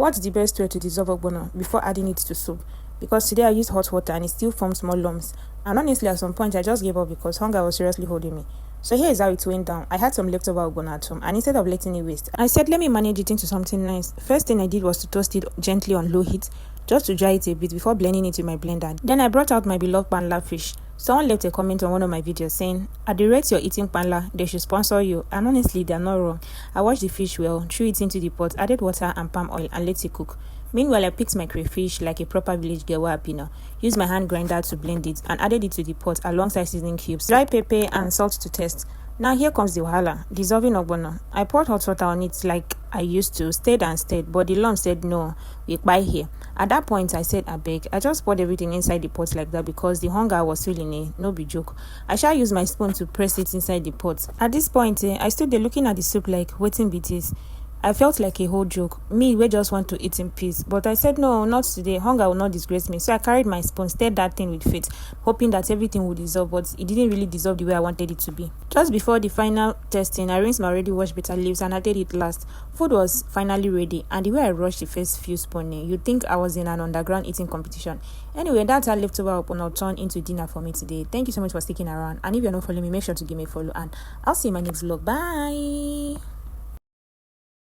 What's the best way to dissolve ogbono before adding it to soup? Because today I used hot water and it still formed small lumps. And honestly, at some point I just gave up because hunger was seriously holding me. So here is how it went down. I had some leftover ogbono at home, and instead of letting it waste, I said let me manage it into something nice. First thing I did was to toast it gently on low heat, just to dry it a bit before blending it in my blender. Then I brought out my beloved panla fish. Someone left a comment on one of my videos saying, at the rate you're eating panla, they should sponsor you. And honestly, they're not wrong. I washed the fish well, threw it into the pot, added water and palm oil, and let it cook. Meanwhile, I picked my crayfish like a proper village girl apina, used my hand grinder to blend it, and added it to the pot alongside seasoning cubes, dry pepper, and salt to taste. Now here comes the wahala, dissolving ogbono. I poured hot water on it like I used to, stirred and stirred, but the lump said no, we buy here. At that point, I said, I beg. I just poured everything inside the pot like that because the hunger I was feeling, no be joke. I shall use my spoon to press it inside the pot. At this point, I stood there looking at the soup like, waiting be this. I felt like a whole joke. Me, we just want to eat in peace. But I said, no, not today. Hunger will not disgrace me. So I carried my spoon, stirred that thing with faith, hoping that everything would dissolve, but it didn't really dissolve the way I wanted it to be. Just before the final testing, I rinsed my already washed bitter leaves and added it last. Food was finally ready, and the way I rushed the first few spoons, you'd think I was in an underground eating competition. Anyway, that's how leftover ogbono turned into dinner for me today. Thank you so much for sticking around. And if you're not following me, make sure to give me a follow. And I'll see you in my next vlog. Bye!